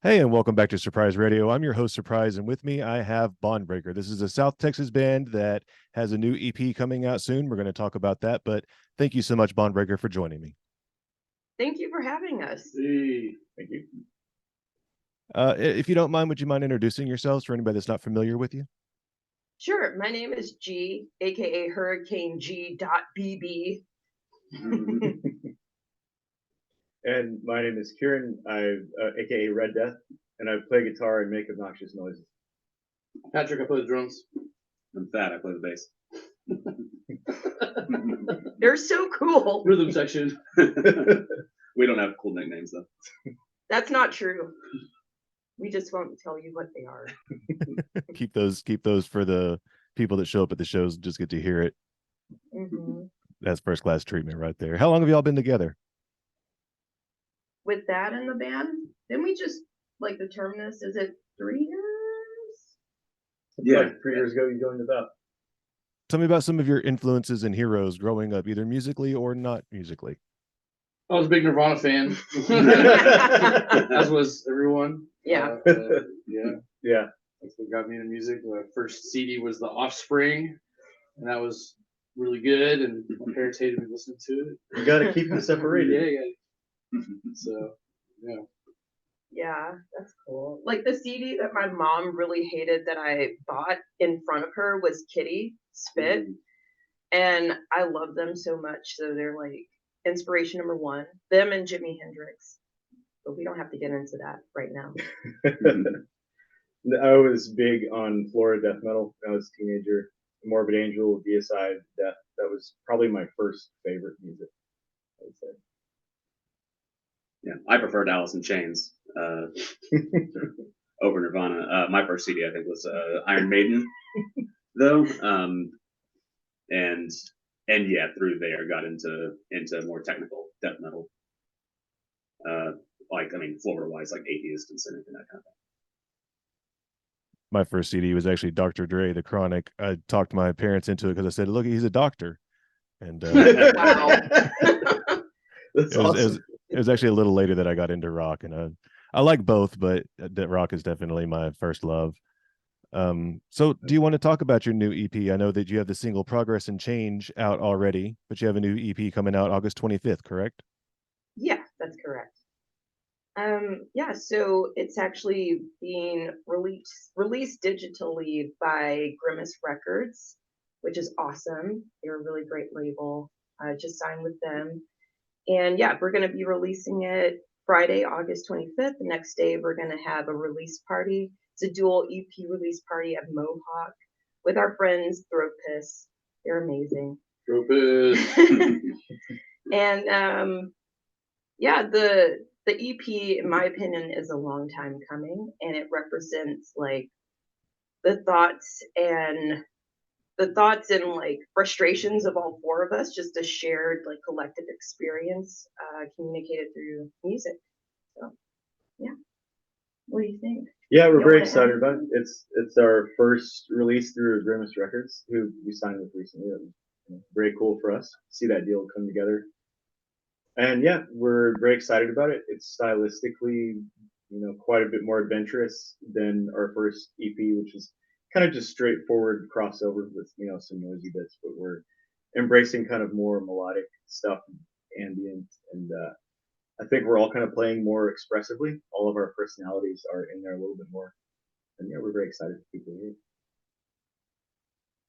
Hey, and welcome back to Surprise Radio. I'm your host, Surprise, and with me I have Bondbreakr. This is a South Texas band that has a new EP coming out soon. We're going to talk about that, but thank you so much, Bondbreakr, for joining me. Thank you for having us. Hey, thank you. If you don't mind, would you mind introducing yourselves for anybody that's not familiar with you? Sure. My name is G, aka Hurricane G.BB. And my name is Kieran, aka Red Death, and I play guitar and make obnoxious noises. Patrick, I play the drums. I'm Fat, I play the bass. They're so cool. Rhythm section. We don't have cool nicknames though. That's not true. We just won't tell you what they are. keep those for the people that show up at the shows and just get to hear it. Mm-hmm. That's first class treatment right there. How long have y'all been together? With that in the band, then we just like the terminus. Is it 3 years? Yeah, like 3 years ago you joined the band. Tell me about some of your influences and heroes growing up, either musically or not musically. I was a big Nirvana fan, as was everyone. Yeah. Yeah. That's what got me into music. My first CD was The Offspring, and that was really good. And my parents hated me listening to it. You got to keep them separated. Yeah. So, yeah. Yeah, that's cool. Like the CD that my mom really hated that I bought in front of her was Kitty Spit. Mm-hmm. And I love them so much. So they're like inspiration number one. Them and Jimi Hendrix. But we don't have to get into that right now. I was big on Florida death metal when I was a teenager. Morbid Angel, Deicide, Death. That was probably my first favorite music, I would say. Yeah, I preferred Alice in Chains over Nirvana. My first CD, I think, was Iron Maiden, though. And yeah, through there got into more technical death metal. Florida-wise, like Atheist and Cynic and that kind of thing. My first CD was actually Dr. Dre, The Chronic. I talked my parents into it because I said, "Look, he's a doctor." And Wow. That's awesome. It was actually a little later that I got into rock, and I like both, but rock is definitely my first love. So do you want to talk about your new EP? I know that you have the single Progress and Change out already, but you have a new EP coming out August 25th, correct? Yeah, that's correct. So it's actually being released digitally by Grimace Records, which is awesome. They're a really great label. I just signed with them. And yeah, we're going to be releasing it Friday, August 25th. The next day, we're going to have a release party. It's a dual EP release party at Mohawk with our friends Throat Piss. They're amazing. Throat Piss. And the EP, in my opinion, is a long time coming, and it represents like the thoughts and like frustrations of all four of us, just a shared like collective experience communicated through music. So yeah, what do you think? Yeah, we're very excited about it. It's our first release through Grimace Records, who we signed with recently. It was very cool for us to see that deal come together. And yeah, we're very excited about it. It's stylistically, quite a bit more adventurous than our first EP, which is kind of just straightforward crossover with, some noisy bits, but we're embracing kind of more melodic stuff, ambient, and I think we're all kind of playing more expressively. All of our personalities are in there a little bit more. And yeah, we're very excited for people to hear it.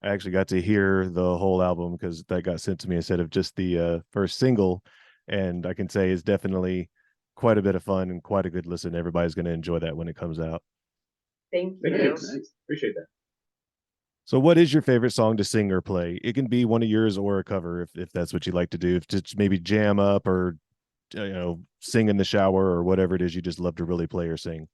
I actually got to hear the whole album because that got sent to me instead of just the first single. And I can say it's definitely quite a bit of fun and quite a good listen. Everybody's going to enjoy that when it comes out. Thank you. Nice. Appreciate that. So what is your favorite song to sing or play? It can be one of yours or a cover if that's what you like to do. If just maybe jam up or sing in the shower or whatever it is you just love to really play or sing.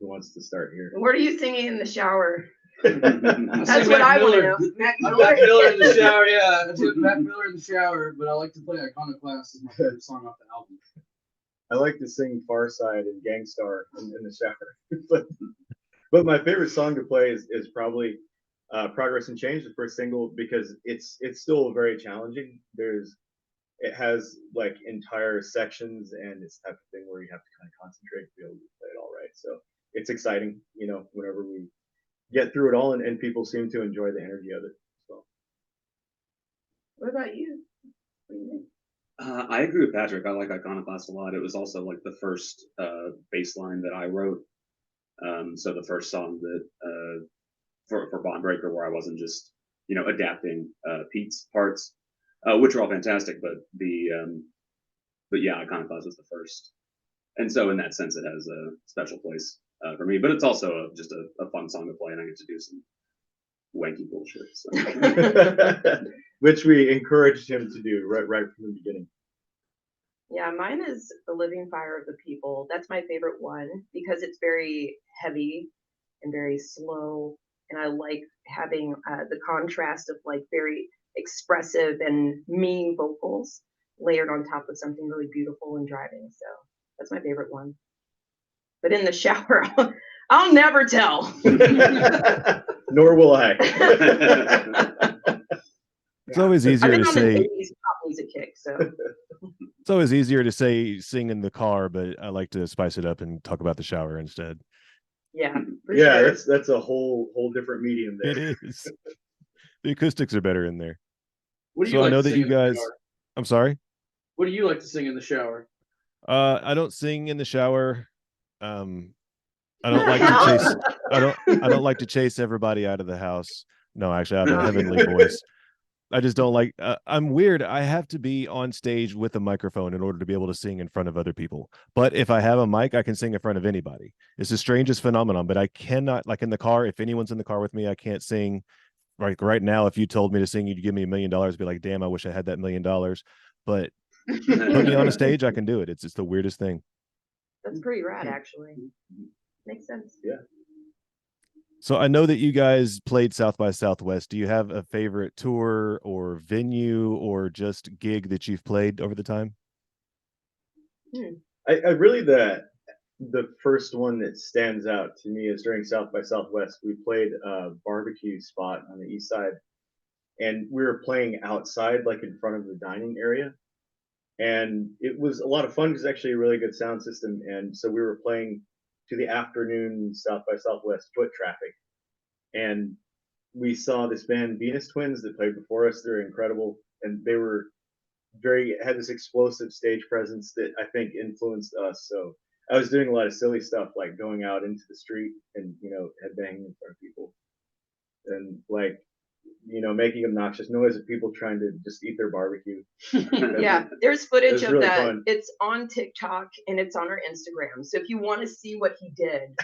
Who wants to start here? What are you singing in the shower? That's what I want to know. Mac Miller in the shower, yeah. I took Mac Miller in the shower, but I like to play Iconoclast as my favorite song off the album. I like to sing Far Side and Gangstar in the shower. but my favorite song to play is probably Progress and Change, the first single, because it's still very challenging. it has like entire sections, and it's the type of thing where you have to kind of concentrate to be able to play it all right. So it's exciting, you know, whenever we get through it all, and people seem to enjoy the energy of it. So What about you? What do you think? I agree with Patrick. I like Iconoclast a lot. It was also like the first bass line that I wrote. So the first song that for Bondbreakr, where I wasn't just, you know, adapting Pete's parts, which are all fantastic, but yeah, Iconoclast was the first, and so in that sense, it has a special place for me. But it's also just a fun song to play, and I get to do some wanky bullshit. So. Which we encouraged him to do right from the beginning. Yeah, mine is The Living Fire of the People. That's my favorite one because it's very heavy and very slow. And I like having the contrast of like very expressive and mean vocals layered on top of something really beautiful and driving. So that's my favorite one. But in the shower, I'll never tell. Nor will I. It's always I've easier been to on the say. 80s pop music kick, so It's always easier to say sing in the car, but I like to spice it up and talk about the shower instead. yeah. For Yeah, sure. that's a whole different medium there. It is. The acoustics are better in there. What do you So I like know to that sing you in the guys. shower? I'm sorry. What do you like to sing in the shower? I don't sing in the shower. I don't like to chase. I don't like to chase everybody out of the house. No, actually, I have a heavenly voice. I just don't like. I'm weird. I have to be on stage with a microphone in order to be able to sing in front of other people. But if I have a mic, I can sing in front of anybody. It's the strangest phenomenon. But I cannot, like in the car. If anyone's in the car with me, I can't sing. Like right now, if you told me to sing, you'd give me $1 million. I'd be like, damn, I wish I had that $1 million. But put me on a stage, I can do it. It's the weirdest thing. That's pretty rad, actually. Makes sense. Yeah. So I know that you guys played South by Southwest. Do you have a favorite tour or venue or just gig that you've played over the time? I really the first one that stands out to me is during South by Southwest. We played a barbecue spot on the east side, and we were playing outside, like in front of the dining area. And it was a lot of fun because actually a really good sound system. And so we were playing to the afternoon South by Southwest foot traffic. And we saw this band Venus Twins that played before us. They're incredible. And they were had this explosive stage presence that I think influenced us. So I was doing a lot of silly stuff like going out into the street and, you know, headbanging in front of people. And like, you know, making obnoxious noise of people trying to just eat their barbecue. Yeah, there's footage was of really that. fun. It's on TikTok and it's on our Instagram. So if you want to see what he did,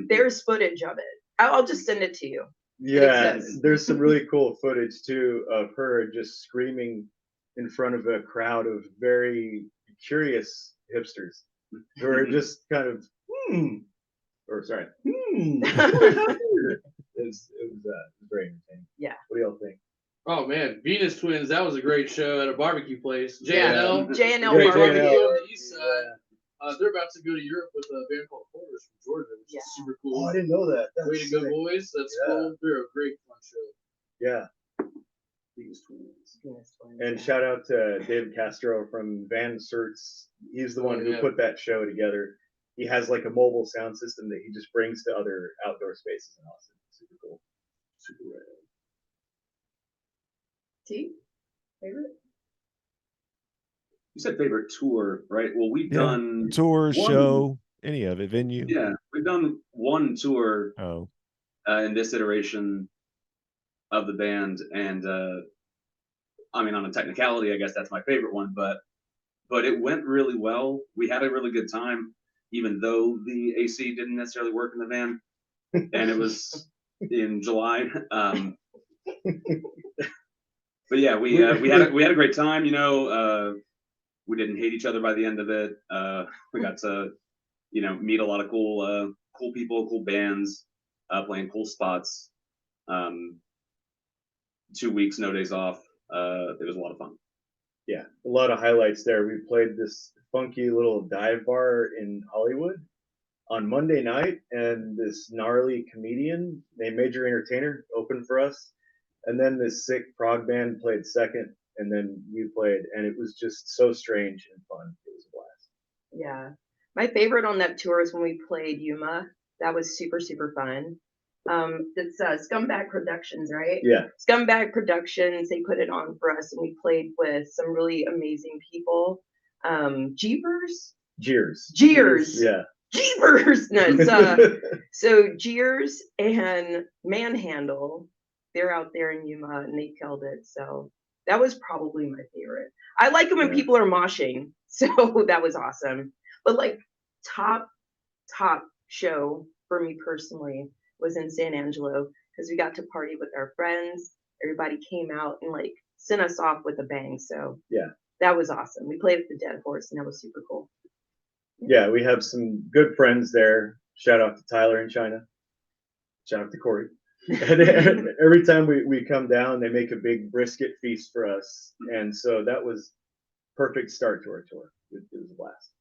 there's footage of it. I'll just send it to you. Yeah, exists. there's some really cool footage too of her just screaming in front of a crowd of very curious hipsters who are just kind of or sorry, it was very entertaining. Yeah. What do y'all think? Oh man, Venus Twins, that was a great show at a barbecue place. J&L. J&L Yeah, barbecue. J&L. On the east side. They're about to go to Europe with a band called Porters from Georgia, which is super cool. Oh, I didn't know that. That's Way to go, sick. boys. That's Yeah. cool. They're a great fun show. Yeah. Venus Twins. And shout out to David Castro from Van Serts. He's the one who yeah. put that show together. He has like a mobile sound system that he just brings to other outdoor spaces in Austin. Super cool. Super rad. T? Favorite? You said favorite tour, right? Well, we've Yeah. done Tour, one- show, any of it, venue. Yeah, we've done one tour Oh, in this iteration of the band, and I mean, on a technicality, I guess that's my favorite one, but it went really well. We had a really good time, even though the AC didn't necessarily work in the van, and it was in July. But yeah, we had a great time. You know, we didn't hate each other by the end of it. We got to, you know, meet a lot of cool people, cool bands, playing cool spots. 2 weeks, no days off. It was a lot of fun. Yeah, a lot of highlights there. We played this funky little dive bar in Hollywood on Monday night, and this gnarly comedian named Major Entertainer opened for us. And then this sick prog band played second. and then we played, and it was just so strange and fun. It was a blast. Yeah. My favorite on that tour is when we played Yuma. That was super, super fun. It's Scumbag Productions, right? Yeah. Scumbag Productions, they put it on for us, and we played with some really amazing people. Jeepers? Jeers. Yeah. Jeepers! No, it's so Jeers and Manhandle, they're out there in Yuma and they killed it. So that was probably my favorite. I like it when Yeah. people are moshing, so that was awesome. But like top show for me personally was in San Angelo because we got to party with our friends. Everybody came out and like sent us off with a bang. So Yeah. that was awesome. We played with the Dead Horse and that was super cool. Yeah, we have some good friends there. Shout out to Tyler in China. Shout out to Corey. And every time we come down, they make a big brisket feast for us. And so that was perfect start to our tour. It was a blast.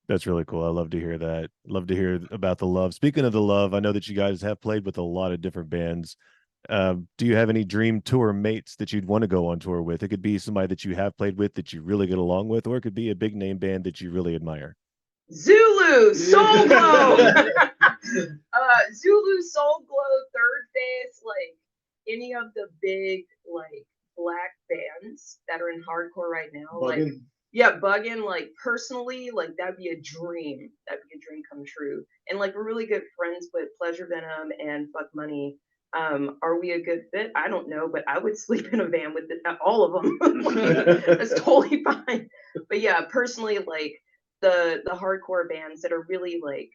That's really cool. I love to hear that. Love to hear about the love. Speaking of the love, I know that you guys have played with a lot of different bands. Do you have any dream tour mates that you'd want to go on tour with? It could be somebody that you have played with that you really get along with, or it could be a big name band that you really admire. Zulu Soul Glow. Zulu Soul Glow, Third Face, like any of the big like black bands that are in hardcore right now. Like Buggin', like personally, like that'd be a dream. That'd be a dream come true. And like we're really good friends with Pleasure Venom and Fuck Money. Are we a good fit? I don't know, but I would sleep in a van with all of them. That's totally fine. But yeah, personally, like the hardcore bands that are really like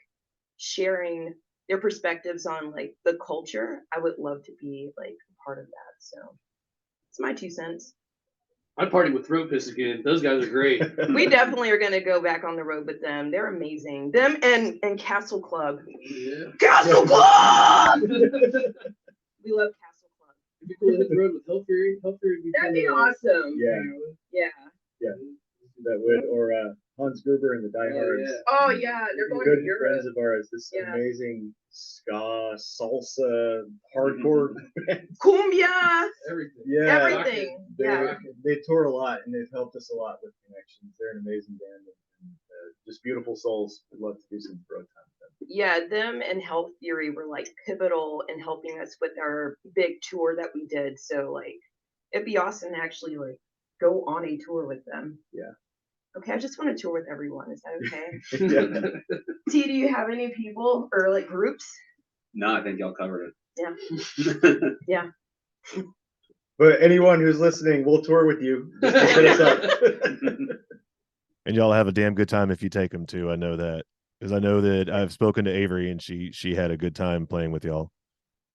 sharing their perspectives on like the culture, I would love to be like a part of that. So it's my 2 cents. I'd party with Throat Piss again. Those guys are great. We definitely are gonna go back on the road with them. They're amazing. Them and Castle Club. Yeah. Castle Club. We love Castle Club. It'd be cool to hit the road with Hell Fury. Hell Fury would be That'd fun be to awesome. Yeah. Yeah. That would, or Hans Gruber and the Diehards. yeah. Oh yeah, they're going Good to Europe. friends of ours. This Yeah. amazing ska, salsa, hardcore band. Cumbia. Everything. Yeah. Everything. They, Yeah. they tour a lot and they've helped us a lot with connections. They're an amazing band and just beautiful souls. We'd love to do some road time with them. Yeah, them and Health Theory were like pivotal in helping us with our big tour that we did. So like it'd be awesome to actually like go on a tour with them. Yeah. Okay, I just want to tour with everyone. Is that okay? Yeah. T, do you have any people or like groups? No, I think y'all covered Yeah. it. Yeah. But anyone who's listening, we'll tour with you. Just hit us up. And y'all have a damn good time if you take them too. I know that because I know that I've spoken to Avery and she had a good time playing with y'all.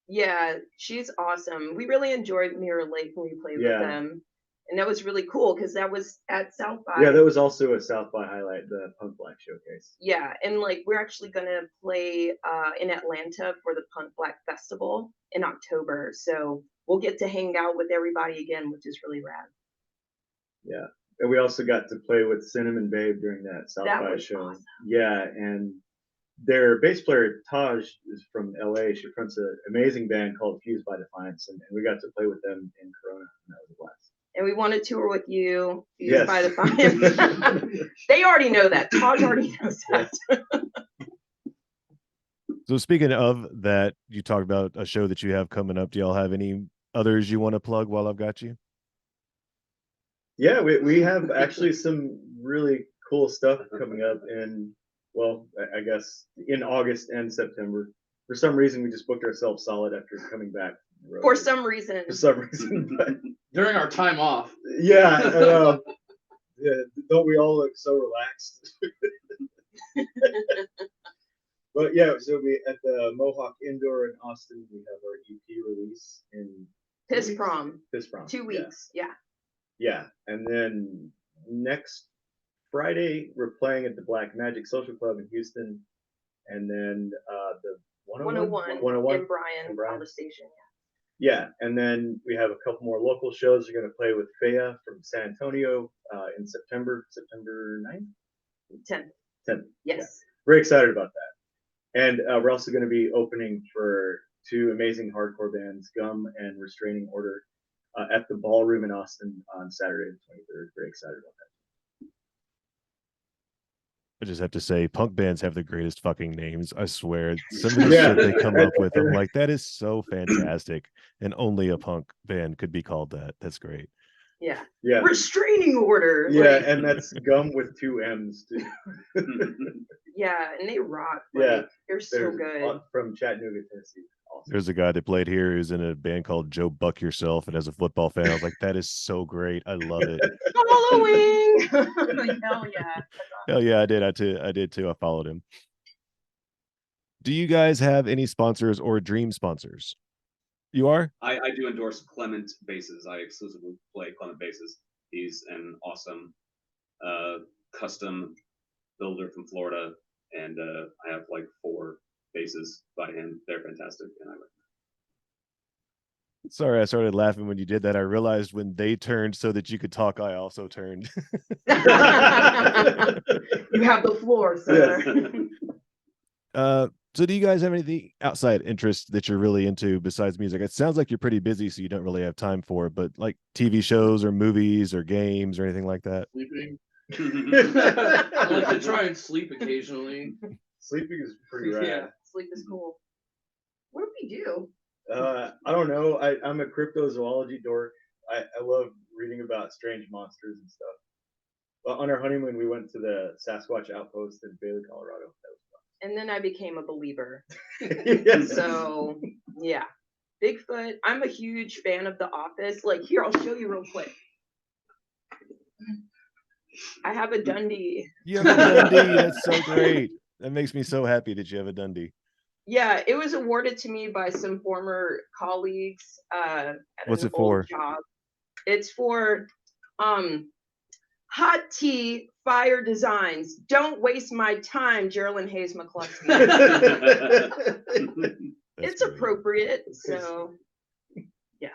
Yeah, she's awesome. We really enjoyed Mirror Lake when we played Yeah. with them. And that was really cool because that was at South by. Yeah, that was also a South by highlight, the Punk Black Showcase. Yeah, and like we're actually gonna play in Atlanta for the Punk Black Festival in October. So we'll get to hang out with everybody again, which is really rad. Yeah. And we also got to play with Cinnamon Babe during that South That by was show. awesome. Yeah, and their bass player Taj is from LA. She fronts an amazing band called Fused by Defiance, and we got to play with them in Corona, and that was a blast. And we want to tour with you. Yes. By the They already know that. Taj already knows that. So speaking of that, you talked about a show that you have coming up. Do y'all have any others you want to plug while I've got you? Yeah, we have actually some really cool stuff coming up in, well, I guess in August and September. For some reason, we just booked ourselves solid after coming back. from the road. For some reason. For some reason, but During our time off. yeah, yeah, don't we all look so relaxed? But yeah, so we at the Mohawk Indoor in Austin, we have our EP release in Piss Prom. Piss Prom. 2 weeks. Yeah. Yeah, and then next Friday we're playing at the Black Magic Social Club in Houston, and then the 101 in Bryan, College Station. Yeah, and then we have a couple more local shows. We're going to play with Fea from San Antonio in September 9th? 10th. 10th. Yes. Yeah. Very excited about that. And we're also going to be opening for 2 amazing hardcore bands, Gum and Restraining Order. at the Ballroom in Austin on Saturday the 23rd. Very excited about that. I just have to say, punk bands have the greatest fucking names. I swear, some of the shit they come up with, I'm like, that is so fantastic, and only a punk band could be called that. That's great. Yeah. Yeah. Restraining order. Yeah, like, and that's gum with 2 M's too. yeah, and they rock. Like, Yeah, they're so They're good. from Chattanooga, Tennessee. Awesome. There's a guy that played here who's in a band called Joe Buck Yourself, and as a football fan, I was like, that is so great. I love it. Following. Hell yeah. Hell yeah, I did. I did too. I followed him. Do you guys have any sponsors or dream sponsors? You are? I do endorse Clement Bases. I exclusively play Clement Bases. He's an awesome custom builder from Florida, and I have like 4 bases by him. They're fantastic, and I like them. Sorry, I started laughing when you did that. I realized when they turned so that you could talk, I also turned. You have the floor, sir. So do you guys have anything outside interests that you're really into besides music? It sounds like you're pretty busy, so you don't really have time for it, but like TV shows or movies or games or anything like that? Sleeping. I like to try and sleep occasionally. Sleeping is pretty rad. Yeah. Sleep is cool. What do we do? I don't know. I'm a cryptozoology dork. I love reading about strange monsters and stuff. But on our honeymoon, we went to the Sasquatch Outpost in Bailey, Colorado. And then I became a believer. Yes. So, yeah. Bigfoot. I'm a huge fan of The Office. Like, here, I'll show you real quick. I have a Dundee. You have a Dundee. That's so great. That makes me so happy that you have a Dundee. Yeah, it was awarded to me by some former colleagues at What's an it for? old job. It's for Hot Tea Fire Designs. Don't waste my time, Geraldine Hayes McCluskey. It's great. appropriate. So, yeah.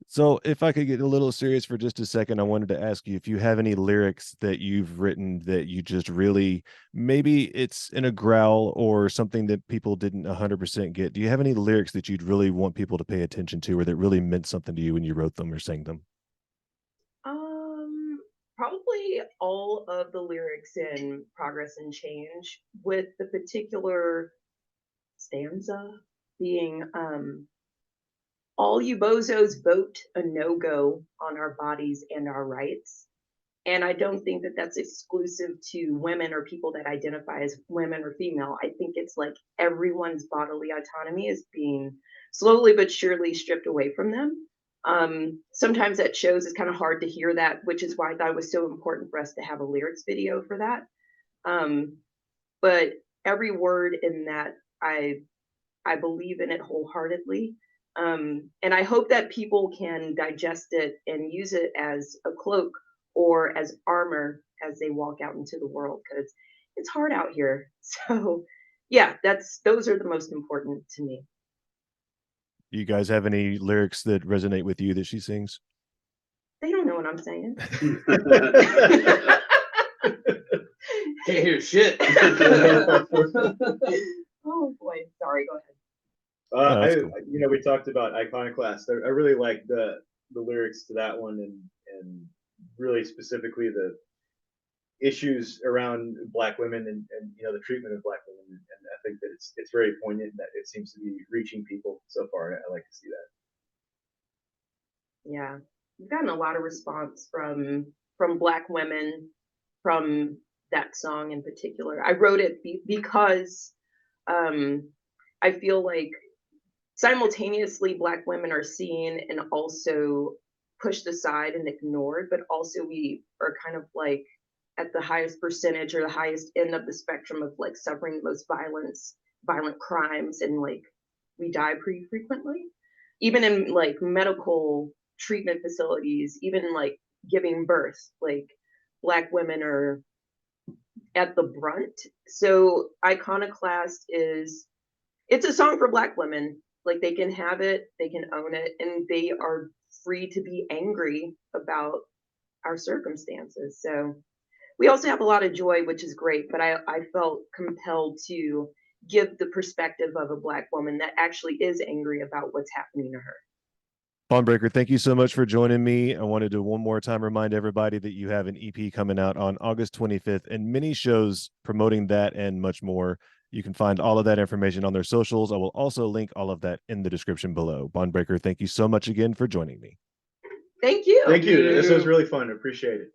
So if I could get a little serious for just a second, I wanted to ask you if you have any lyrics that you've written that you just really, maybe it's in a growl or something that people didn't 100% get. Do you have any lyrics that you'd really want people to pay attention to or that really meant something to you when you wrote them or sang them? Probably all of the lyrics in Progress and Change, with the particular stanza being all you bozos vote a no-go on our bodies and our rights. And I don't think that that's exclusive to women or people that identify as women or female. I think it's like everyone's bodily autonomy is being slowly but surely stripped away from them. Sometimes at shows it's kind of hard to hear that, which is why I thought it was so important for us to have a lyrics video for that. But every word in that, I believe in it wholeheartedly. And I hope that people can digest it and use it as a cloak or as armor as they walk out into the world, because it's hard out here. So yeah, those are the most important to me. Do you guys have any lyrics that resonate with you that she sings? They don't know what I'm saying. Can't hear shit. Oh boy, sorry, go ahead. Cool. We talked about Iconoclast. I really like the lyrics to that one, and really specifically the issues around Black women and the treatment of Black women. And I think that it's very poignant that it seems to be reaching people so far. I like to see that. Yeah, we've gotten a lot of response from Black women from that song in particular. I wrote it because I feel like simultaneously Black women are seen and also pushed aside and ignored, but also we are kind of like at the highest percentage or the highest end of the spectrum of like suffering the most violent crimes, and like we die pretty frequently, even in like medical treatment facilities, even like giving birth, like Black women are at the brunt. So Iconoclast it's a song for Black women. Like they can have it, they can own it, and they are free to be angry about our circumstances. So we also have a lot of joy, which is great, but I felt compelled to give the perspective of a Black woman that actually is angry about what's happening to her. Bondbreakr, thank you so much for joining me. I wanted to one more time remind everybody that you have an EP coming out on August 25th and many shows promoting that and much more. You can find all of that information on their socials. I will also link all of that in the description below. Bondbreakr, thank you so much again for joining me. Thank you. Thank you. This was really fun. Appreciate it.